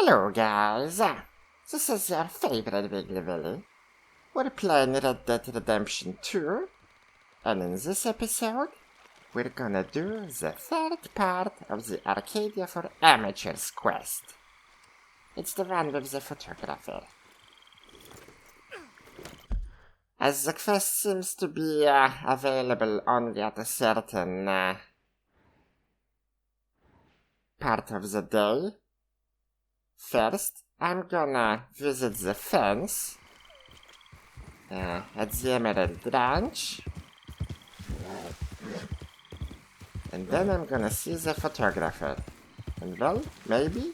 Hello guys, this is your favorite Wiggly Willy. We're playing Red Dead Redemption 2, and in this episode, we're gonna do the third part of the Arcadia for Amateurs quest. It's the one with the photographer. As the quest seems to be available only at a certain part of the day, first I'm gonna visit the fence at the Emerald Ranch, and then I'm gonna see the photographer. And well, maybe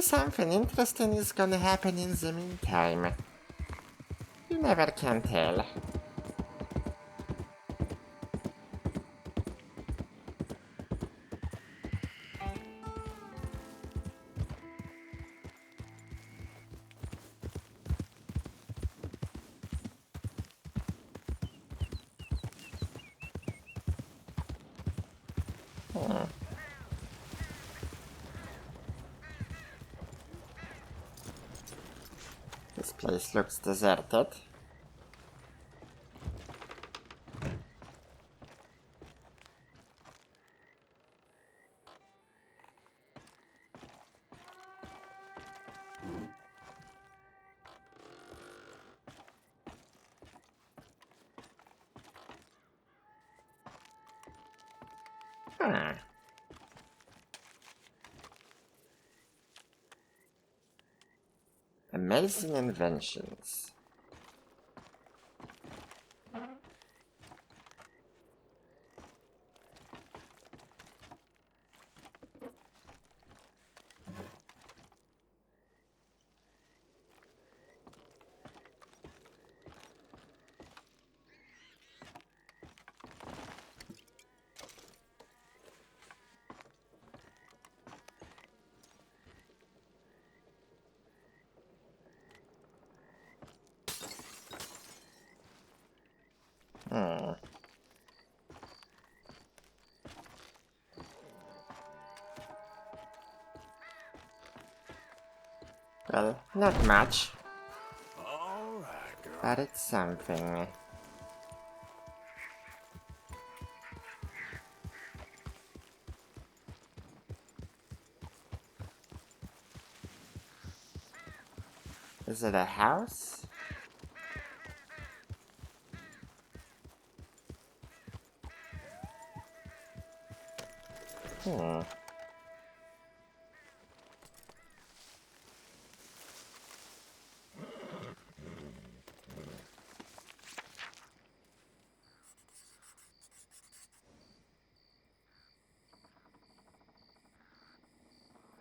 something interesting is gonna happen in the meantime. You never can tell. This place looks deserted. Amazing inventions. Well, not much, but it's something. Is it a house?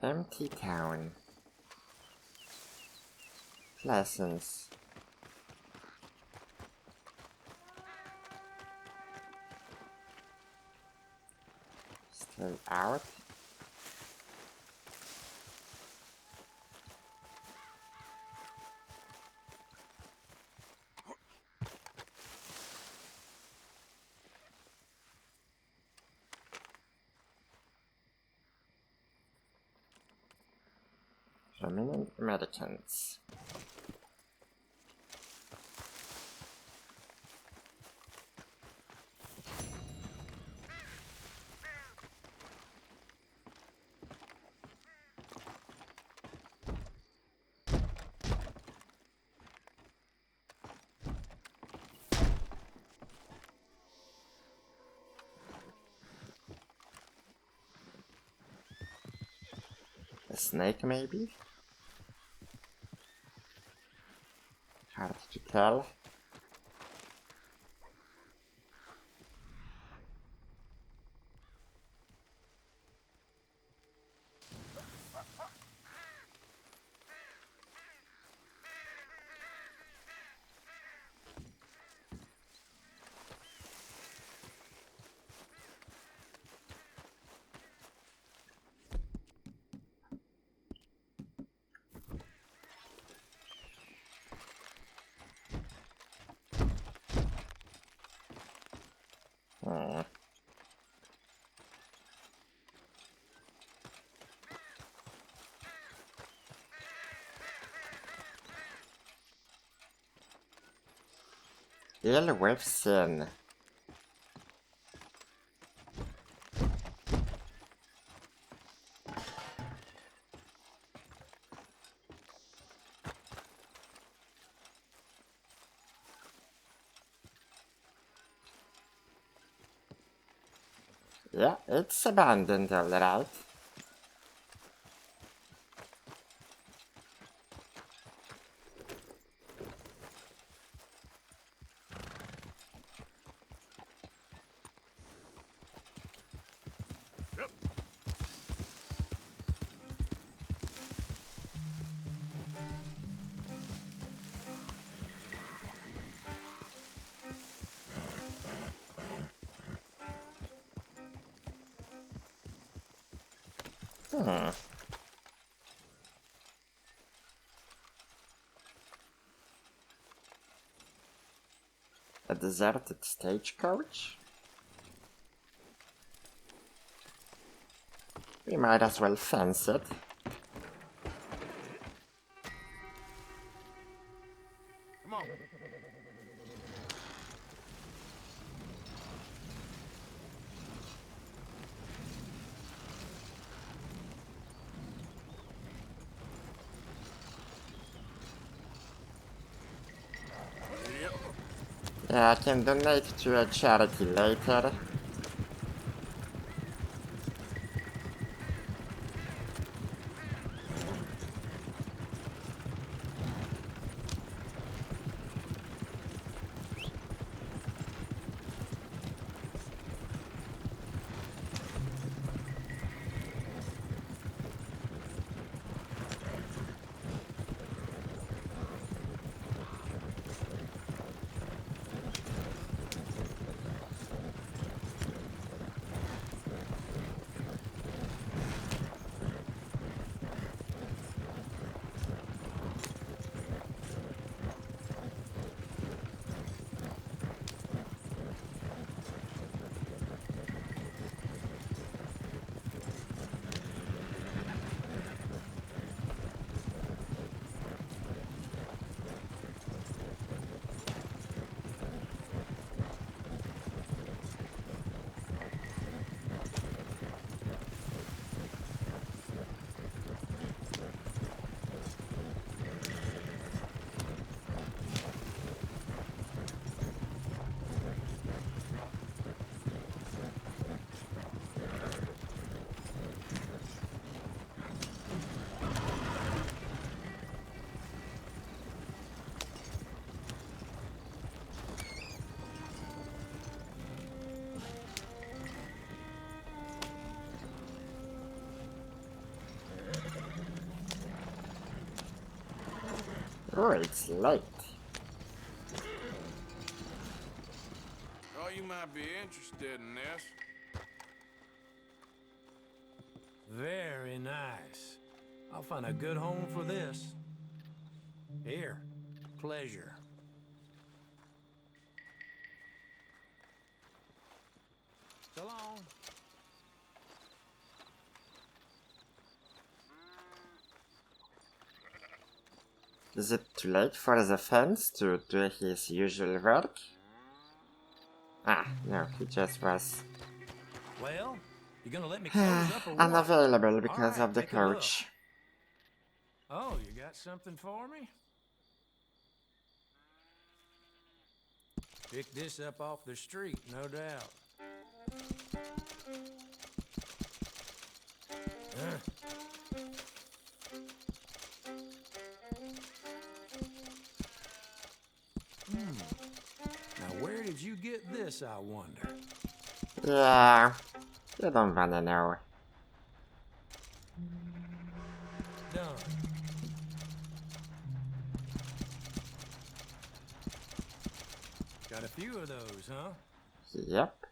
Empty town. Lessons. Still out. Prominent Americans. A snake, maybe? Hard to tell. Ill with sin. Yeah, it's abandoned, alright. A deserted stagecoach? We might as well fence it. Come on. Yeah, I can donate to a charity later. Oh, it's late. Oh, you might be interested in this. Very nice. I'll find a good home for this. Here, pleasure. So long. Is it too late for the fence to do his usual work? Ah, no, he just was Well, you gonna let me close up or what? unavailable because All of the right, take a look. coach. Oh, you got something for me? Pick this up off the street, no doubt. Now, where did you get this, I wonder? Yeah, you don't wanna know. Done. Got a few of those, huh? Yep.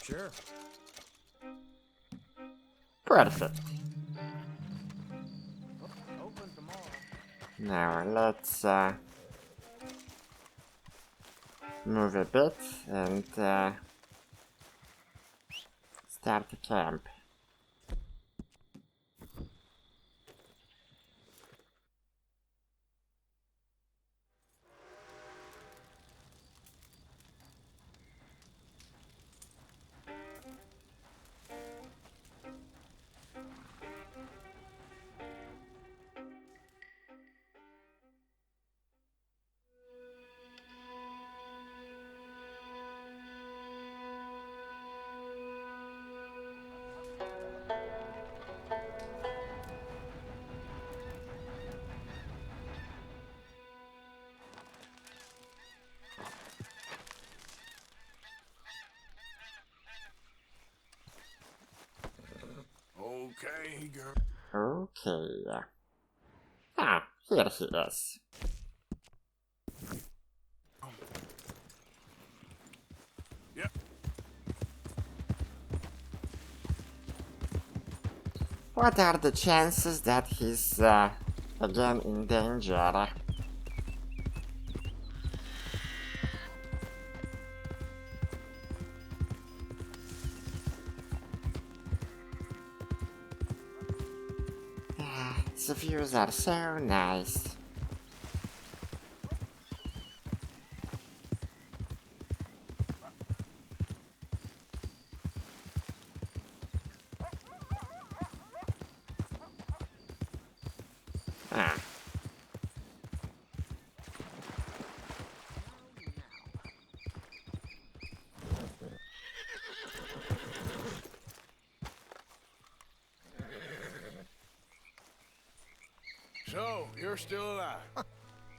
Sure. Perfect. Open tomorrow. Now let's move a bit and start the camp. Okay, girl. Okay. Ah, here he is. Yep. What are the chances that he's again in danger? The views are so nice. Ah. So, you're still alive.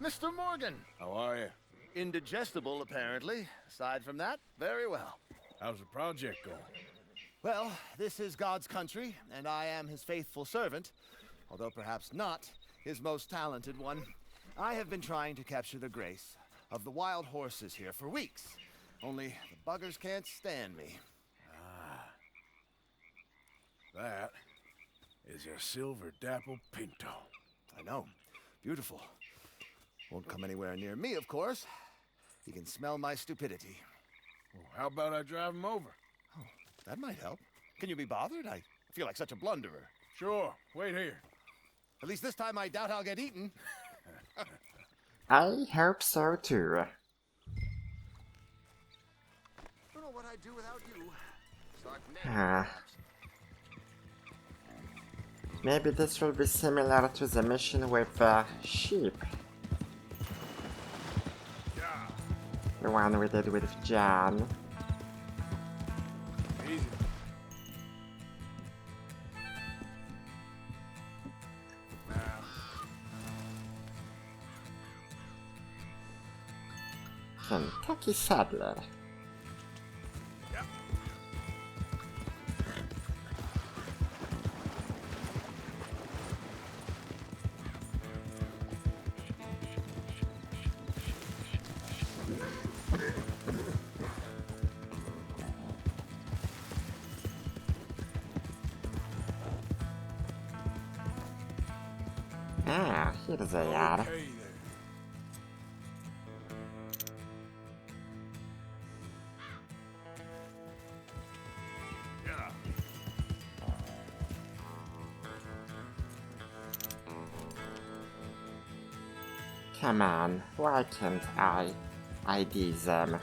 Mr. Morgan. How are you? Indigestible, apparently. Aside from that, very well. How's the project going? Well, this is God's country, and I am his faithful servant, although perhaps not his most talented one. I have been trying to capture the grace of the wild horses here for weeks. Only the buggers can't stand me. That is a silver dapple pinto. I know. Beautiful. Won't come anywhere near me, of course. He can smell my stupidity. Well, how about I drive him over? Oh, that might help. Can you be bothered? I feel like such a blunderer. Sure. Wait here. At least this time I doubt I'll get eaten. I hope so too. Don't know what I'd do without you. Start Ah. Maybe this will be similar to the mission with sheep. Yeah. The one we did with John. Easy. Now, Kentucky Saddler. yeah. Ah, here they are. Okay there. Yeah. Come on, why can't I ID them?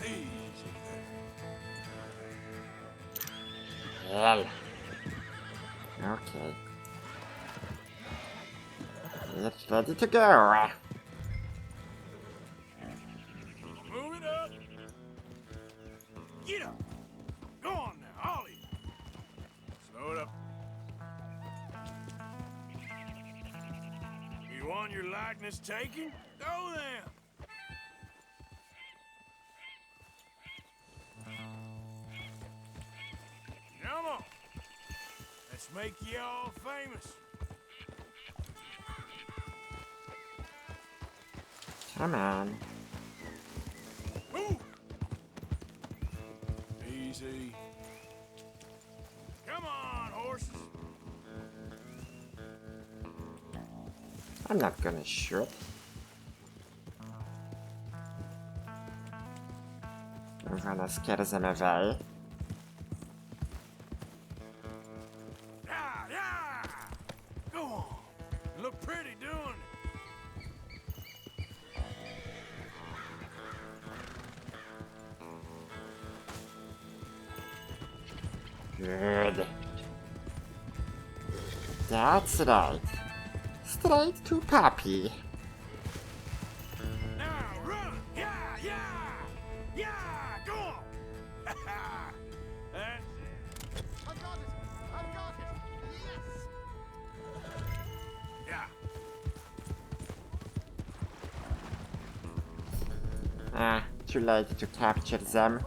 Easy there. Hell. Okay. It's ready to go. Move it up. Get up. Go on now, Ollie. Slow it up. You want your likeness taken? Go then. Come on. Let's make you all famous. Come on. Move. Easy. Come on, horses. I'm not gonna shoot. Gonna scare them away. Yeah, yeah! Go on. You look pretty doing it. Good. That's right. Straight to Papi. Now run! Yeah, yeah! Yeah! Go on! That's it. I've got it! I've got it! Yes! Yeah. Too late to capture them.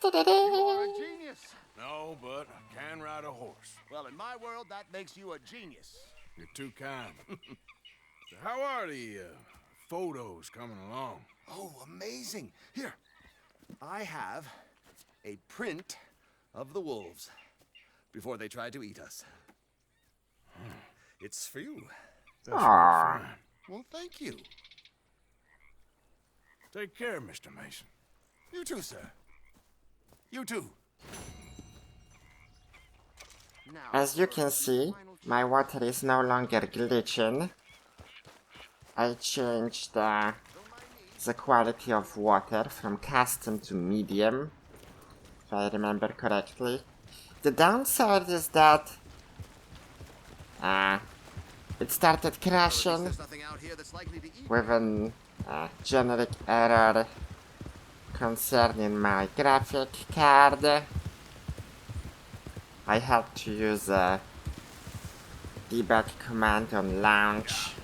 Over here! You are a genius! No, but I can ride a horse. Well, in my world, that makes you a genius. You're too kind. So how are the photos coming along? Oh, amazing. Here, I have a print of the wolves before they tried to eat us. It's for you. That's real Aww. fine. Well, thank you. Take care, Mr. Mason. You too, sir. You too. Now, As you for can a see, final my water is no longer glitching. I changed the quality of water from custom to medium, if I remember correctly. The downside is that it started crashing There's nothing out here that's likely to eat. with an generic error concerning my graphic card. I had to use a debug command on launch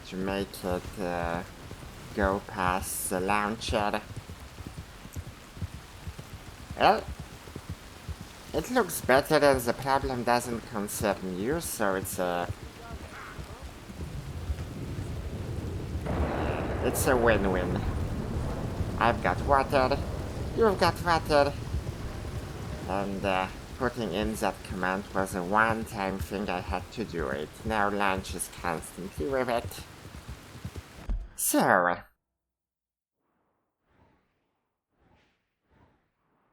to make it go past the launcher. Well, it looks better and the problem doesn't concern you, so it's a win-win. I've got water, you've got water, and putting in that command was a one-time thing. I had to do it. Now launch is constantly with it. So,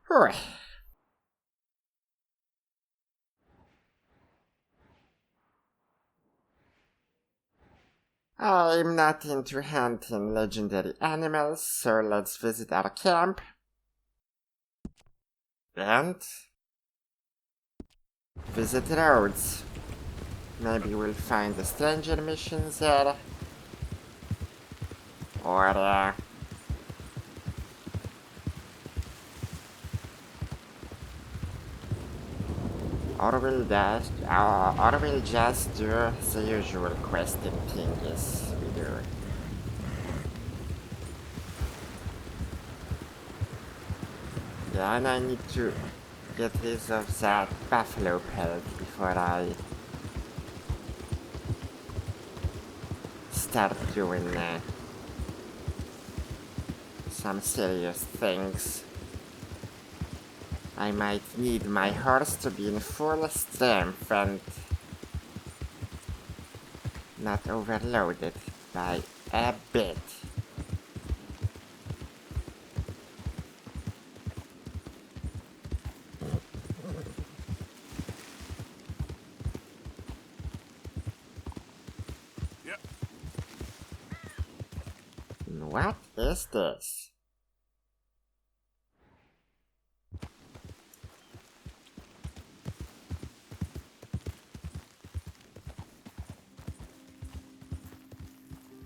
whew. I'm not into hunting legendary animals, so let's visit our camp. And visit roads. Maybe we'll find a stranger mission there. Or we'll just do the usual questing thingies we do. Yeah, and I need to get rid of that buffalo pelt before I start doing some serious things. I might need my horse to be in full strength and not overloaded by a bit. Yep. What is this?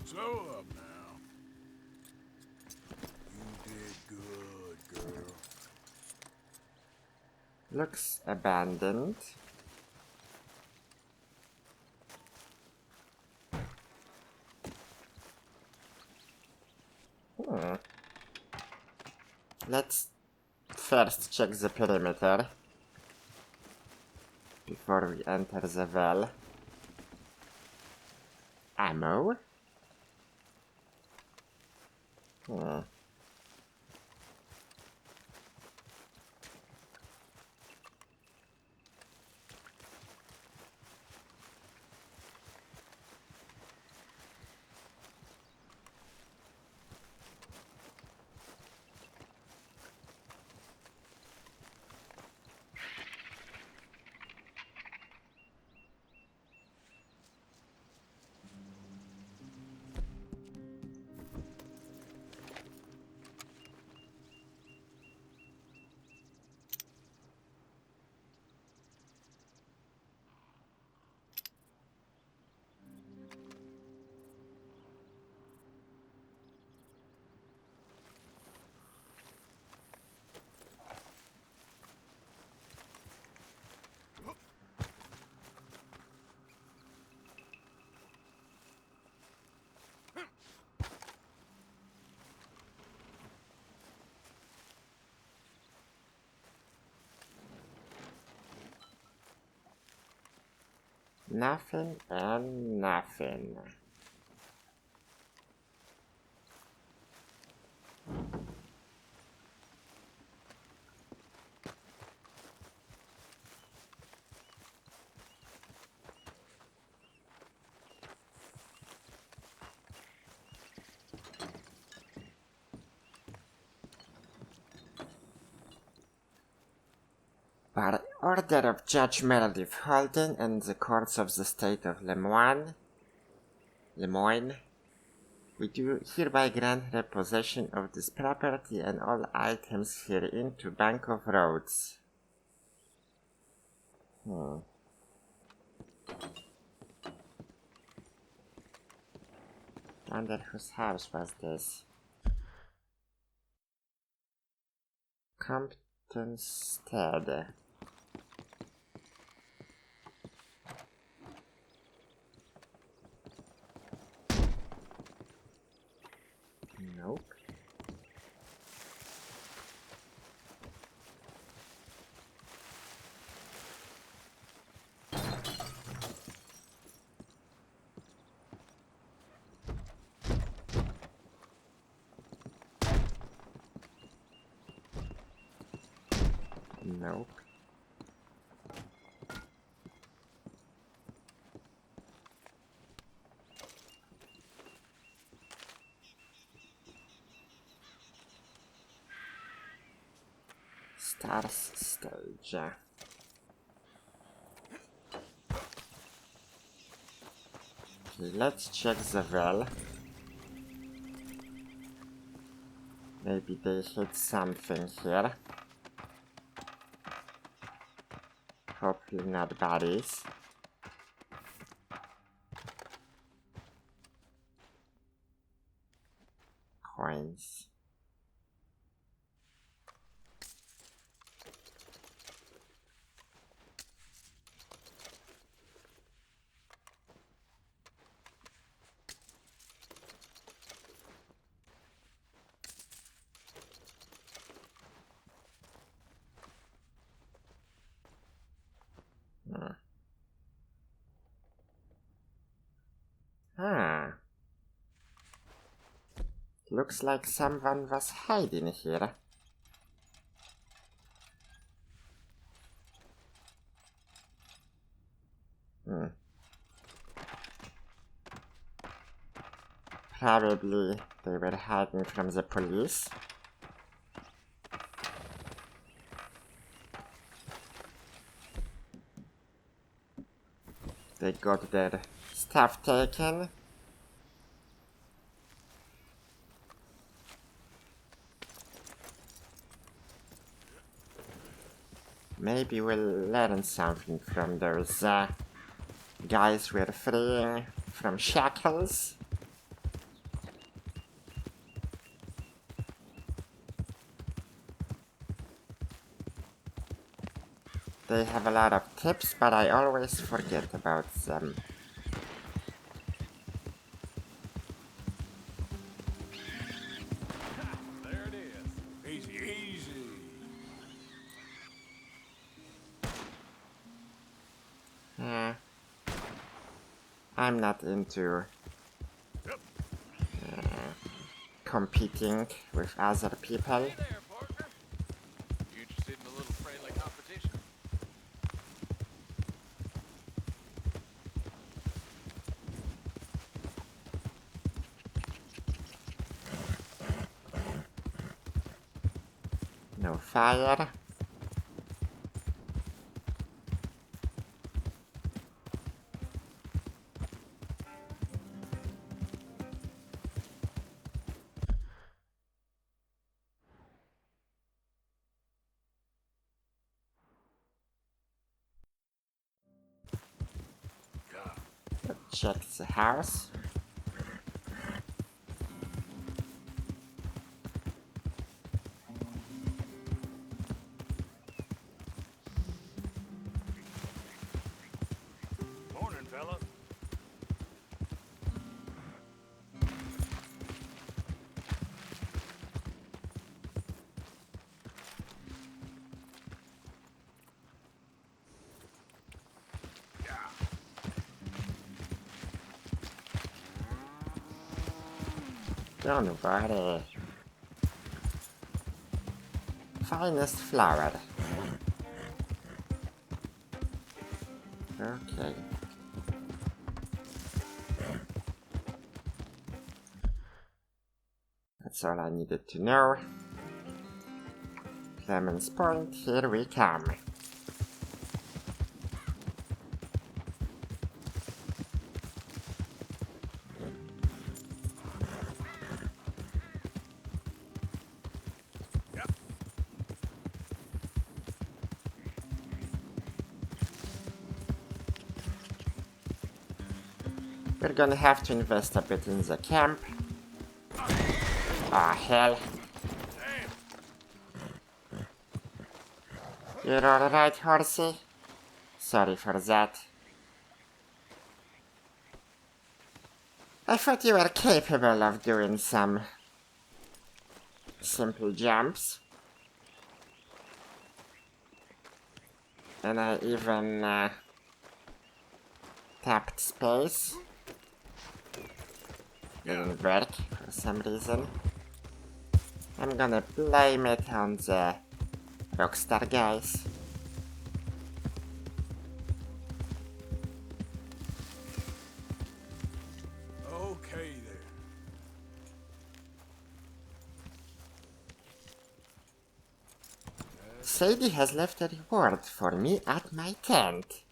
Slow up now. You did good, girl. Looks abandoned. Let's first check the perimeter before we enter the well. Ammo? Nothing and nothing. By order of Judge Meredith Holden and the courts of the state of Lemoyne, we do hereby grant repossession of this property and all items herein to Bank of Rhodes. Wonder whose house was this? Comptonstead. Nope. Nope. Stars stage. Okay, let's check the well. Maybe they hid something here. Hopefully not bodies. Coins. Looks like someone was hiding here. Probably they were hiding from the police. They got their stuff taken. Maybe we'll learn something from those guys we're freeing from shackles. They have a lot of tips, but I always forget about them. There it is. Easy, easy. I'm not into competing with other people. Hey there, partner. You interested in a little friendly competition? No fire. Let's check the house. Morning, fella. Don't worry. Finest flower. Okay. That's all I needed to know. Clemens Point, here we come. We're gonna have to invest a bit in the camp. Ah, hell. You're alright, horsey? Sorry for that. I thought you were capable of doing some simple jumps. And I even tapped space. Didn't work for some reason. I'm gonna blame it on the Rockstar guys. Okay there. Sadie has left a reward for me at my tent.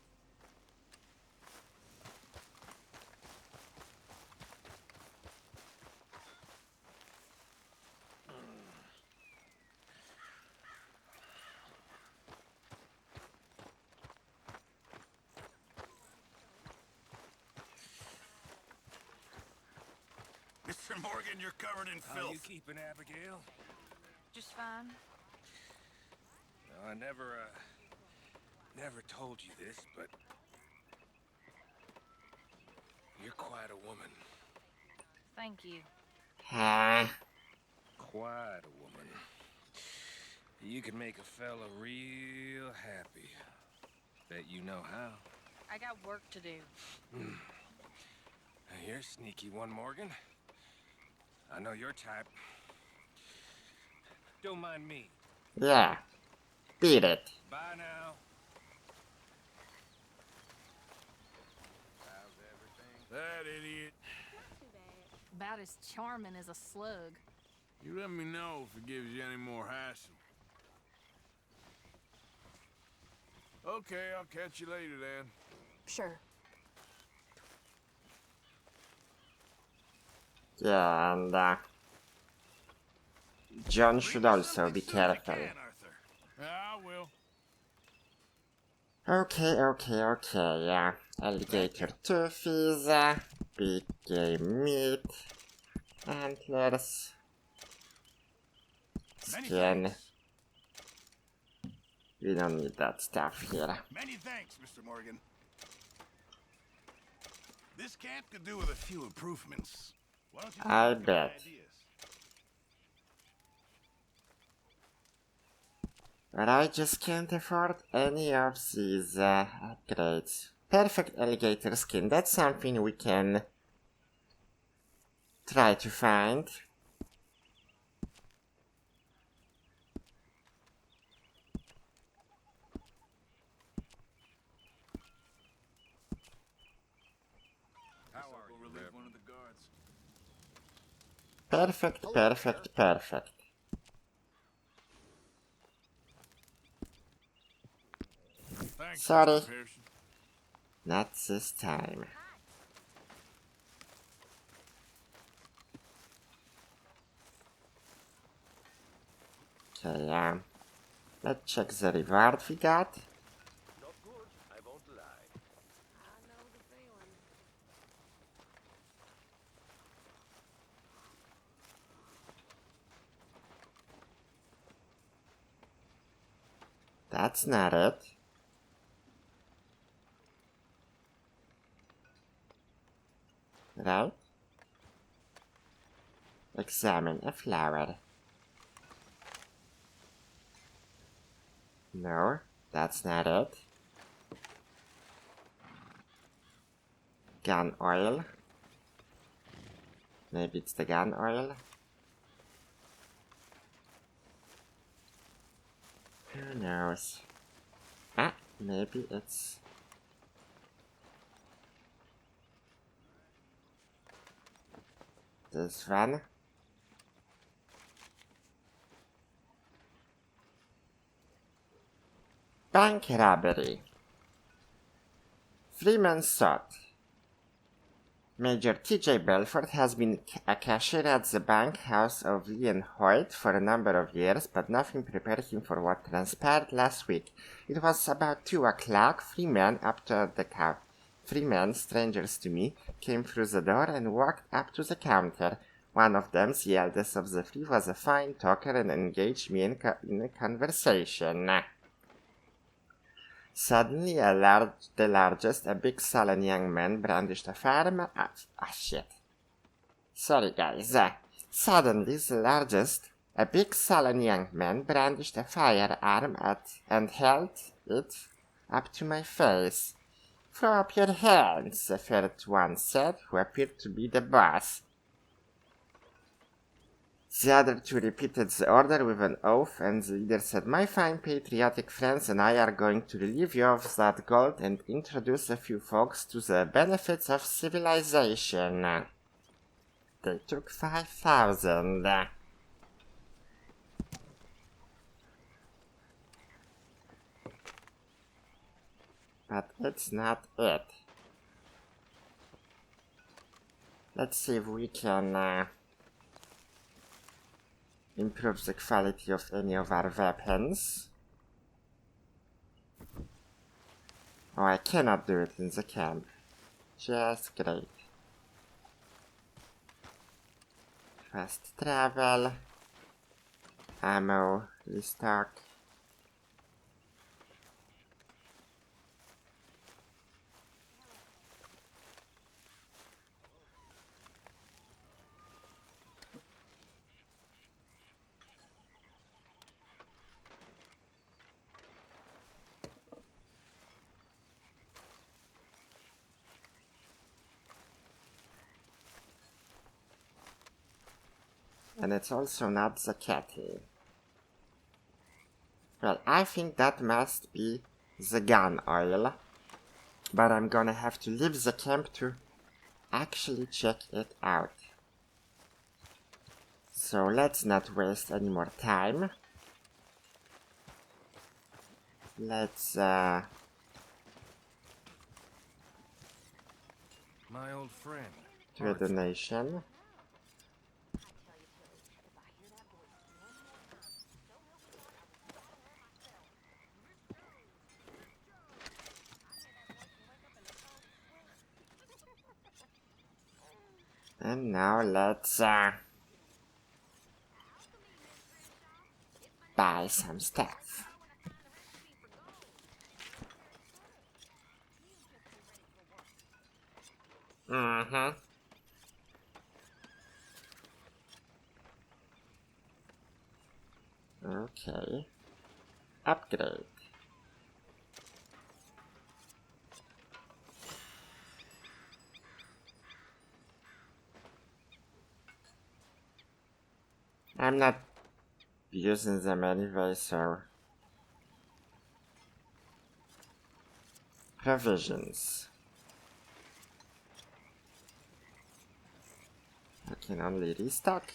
Mr. Morgan, you're covered in filth. How you keeping, Abigail? Just fine. No, I never told you this, but you're quite a woman. Thank you. Huh? Quite a woman. You can make a fella real happy. Bet you know how. I got work to do. You're a sneaky one, Morgan. I know your type. Don't mind me. Yeah. Beat it. Bye now. How's everything? That idiot. About as charming as a slug. You let me know if it gives you any more hassle. Okay, I'll catch you later then. Sure. Yeah, and John should also be careful. Yeah, I will. Okay, yeah. Alligator toofies, big game meat, antlers, skin. We don't need that stuff here. Many thanks, Mr. Morgan. This camp could do with a few improvements. Why don't you take a I look at my bet. ideas? But I just can't afford any of these upgrades. Perfect alligator skin, that's something we can try to find. How are you, Relieve Reverend? one of the guards. Perfect. Thanks, Sorry. Mr. Pearson. Not this time. Okay, let's check the reward we got. Not good, I won't lie. I know the feeling. That's not it. Right? Examine a flower. No, that's not it. Gun oil. Maybe it's the gun oil. Who knows? Ah, maybe it's... this one. Bank robbery. Freeman sought. Major T.J. Belfort has been a cashier at the bank house of Lee and Hoyt for a number of years, but nothing prepared him for what transpired last week. It was about 2 o'clock. 3 men, strangers to me, came through the door and walked up to the counter. One of them, the eldest of the 3, was a fine talker and engaged me in a conversation. Suddenly, the largest, a big sullen young man, brandished a firearm. Shit. Sorry, guys. Suddenly, the largest, a big sullen young man, brandished a firearm and held it up to my face. Throw up your hands, the third one said, who appeared to be the boss. The other 2 repeated the order with an oath, and the leader said, "My fine patriotic friends and I are going to relieve you of that gold and introduce a few folks to the benefits of civilization." They took 5,000. But it's not it. Let's see if we can improve the quality of any of our weapons. Oh, I cannot do it in the camp. Just great. Fast travel. Ammo restock. And it's also not the catty. Well, I think that must be the gun oil. But I'm gonna have to leave the camp to actually check it out. So let's not waste any more time. Let's My old friend. do a donation. And now let's buy some stuff. Okay. Upgrade. I'm not using them anyway, so... Provisions. I can only restock.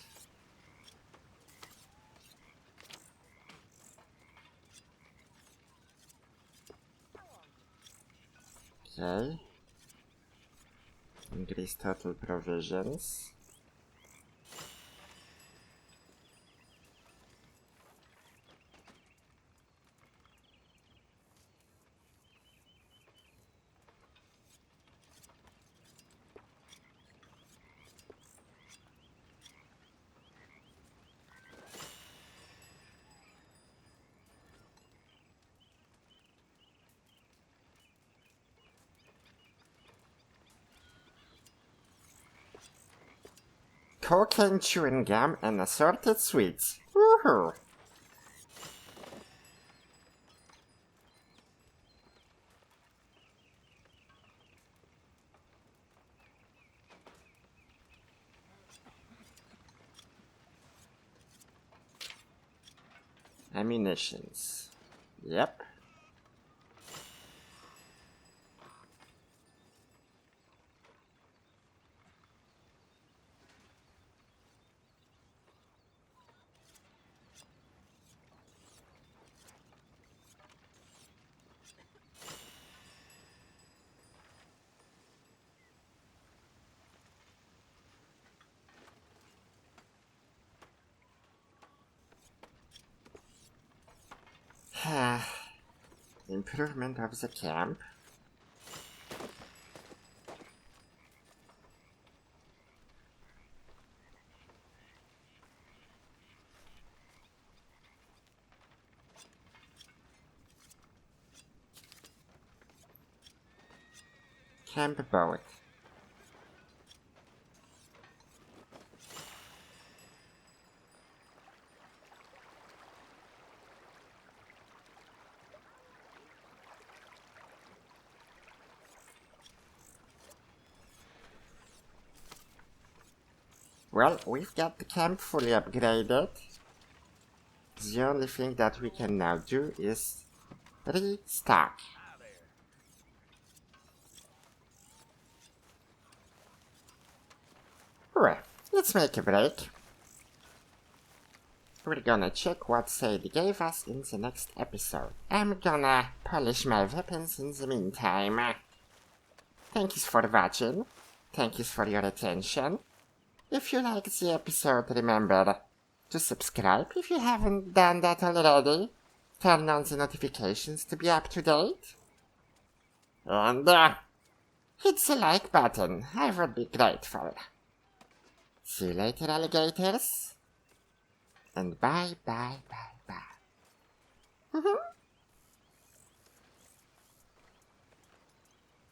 Okay. Increase total provisions. Cocaine chewing gum and assorted sweets. Woohoo! Ammunitions. Yep. Improvement of the camp. Camp boat. Well, we've got the camp fully upgraded. The only thing that we can now do is restock. Well, let's make a break. We're gonna check what Sadie gave us in the next episode. I'm gonna polish my weapons in the meantime. Thank you for watching. Thank you for your attention. If you liked the episode, remember to subscribe if you haven't done that already. Turn on the notifications to be up to date. And hit the like button, I would be grateful. See you later, alligators. And bye.